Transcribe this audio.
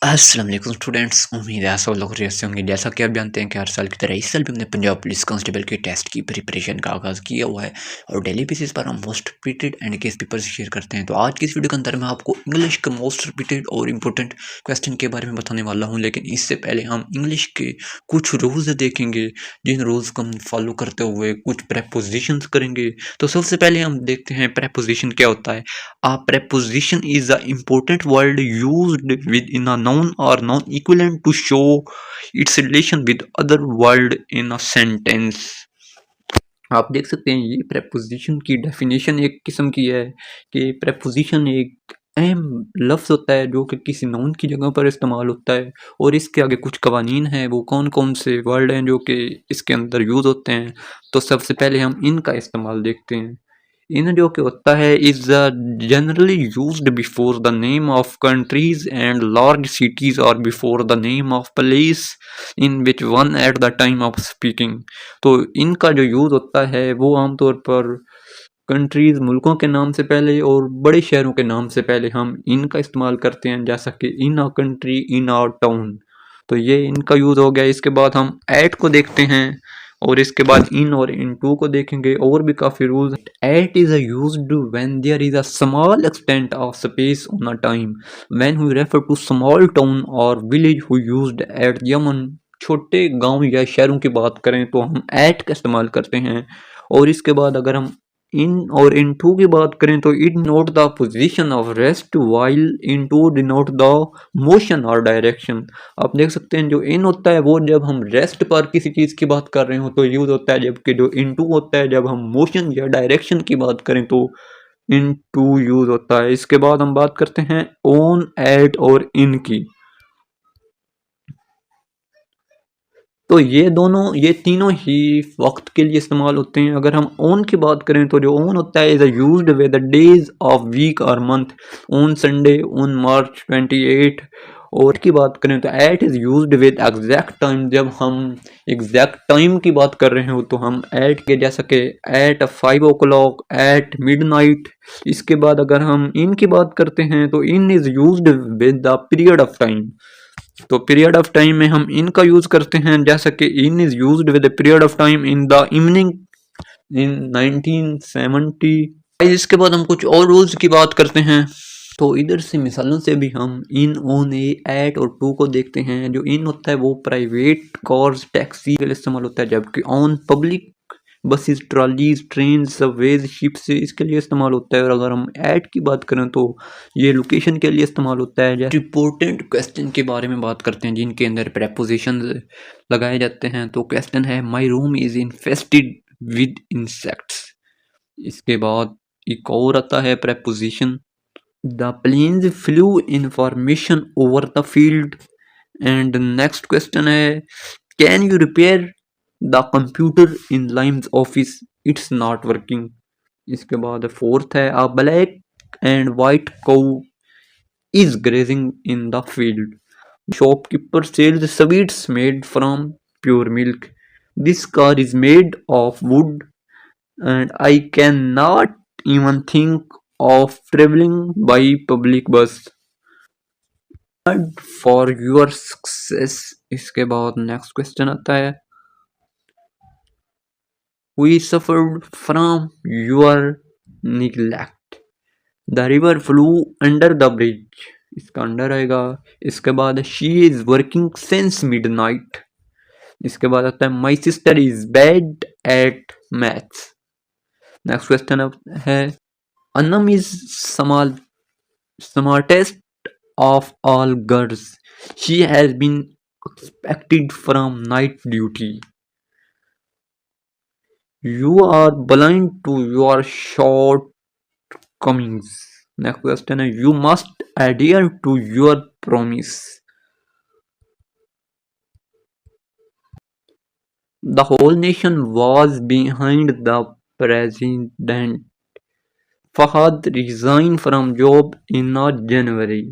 अस्सलाम वालेकुम स्टूडेंट्स, उम्मीद है आप सब लोग खैरियत से होंगे। जैसा कि आप जानते हैं कि हर साल की तरह इस साल भी हमने पंजाब पुलिस कांस्टेबल के टेस्ट की प्रिपरेशन का आगाज़ किया हुआ है और डेली बेसिस पर हम most repeated and case papers share करते हैं। तो आज की इस वीडियो के अंदर मैं आपको इंग्लिश के मोस्ट रिपीटेड और इम्पोर्टेंट क्वेश्चन के बारे में बताने वाला हूँ, लेकिन इससे पहले हम इंग्लिश के कुछ रूल्स देखेंगे, जिन रूल्स को हम फॉलो करते हुए कुछ प्रेपोजिशंस करेंगे। तो सबसे पहले हम देखते हैं प्रेपोजिशन क्या होता है। A preposition is an important word used within a noun or noun equivalent to show its relation with other word in a sentence। आप देख सकते हैं ये preposition की डेफिनेशन एक किस्म की है कि preposition एक अहम लफ्ज़ होता है जो कि किसी नाउन की जगह पर इस्तेमाल होता है और इसके आगे कुछ कवानीन हैं, वो कौन कौन से वर्ड हैं जो कि इसके अंदर यूज़ होते हैं। तो सबसे पहले हम इनका इस्तेमाल देखते हैं। इन जो कि होता है is generally used before the name of countries and large cities और before the name of place in which one at the time of speaking. तो इनका जो यूज़ होता है वो आमतौर पर कंट्रीज मुल्कों के नाम से पहले और बड़े शहरों के नाम से पहले हम इनका इस्तेमाल करते हैं, जैसा कि इन आ कंट्री, इन आ टाउन। तो ये इनका यूज़ हो गया। इसके बाद हम एट को देखते हैं और इसके बाद इन और इन टू को देखेंगे। और भी काफ़ी rules. At is used when there is a small extent of space on a time, when we refer to small town और village who used at Yemen. छोटे गांव या शहरों की बात करें तो हम एट का इस्तेमाल करते हैं। और इसके बाद अगर हम इन और इन टू की बात करें तो it note the position of rest, while in to denote the motion और डायरेक्शन। आप देख सकते हैं जो इन होता है वो जब हम रेस्ट पर किसी चीज़ की बात कर रहे हो तो यूज़ होता है, जबकि जो इन टू होता है जब हम मोशन या डायरेक्शन की बात करें तो इन टू यूज़ होता है। इसके बाद हम बात करते हैं ऑन, एट और इन की। तो ये तीनों ही वक्त के लिए इस्तेमाल होते हैं। अगर हम ऑन की बात करें तो जो ऑन होता है is used with the days of week और month, on Sunday, on March 28। और की बात करें तो at is used with exact time. जब हम एग्जैक्ट टाइम की बात कर रहे हो तो हम एट के, जैसा कि एट 5 o'clock, एट मिडनाइट। इसके बाद अगर हम इन की बात करते हैं तो in is used with the period of time. तो पीरियड ऑफ टाइम में हम इनका यूज करते हैं, जैसा कि in is used with the period of time in the evening in 1970। इसके बाद हम कुछ और रूल्स की बात करते हैं। तो इधर से मिसालों से भी हम इन, ऑन, एट और टू को देखते हैं। जो इन होता है वो प्राइवेट कार्स, टैक्सी के लिए इस्तेमाल होता है, जबकि on public buses, trolleys, train, subways, ships इसके लिए इस्तेमाल होता है। और अगर हम ऐड की बात करें तो ये लोकेशन के लिए इस्तेमाल होता है। जैसे इंपॉर्टेंट क्वेश्चन के बारे में बात करते हैं जिनके अंदर प्रेपोजिशन लगाए जाते हैं। तो क्वेश्चन है my room is infested with insects. इसके बाद एक और आता है preposition the planes flew in formation over the field. And next question है can you repair the computer in Lime's office, it's not working. इसके बाद फोर्थ है a black and white cow is grazing in the field, shopkeeper sells sweets made from pure milk, this car is made of wood and I can not even think of travelling by public बस for your success. इसके बाद next question आता है We suffered from your neglect. The river flew under the bridge. इसका under आएगा। इसके बाद she is working since midnight. इसके बाद आता है my sister is bad at maths. Next question है Anam is smartest of all girls. She has been expected from night duty. You are blind to your shortcomings. Next question is you must adhere to your promise. The whole nation was behind the president. Fahad resigned from job in January.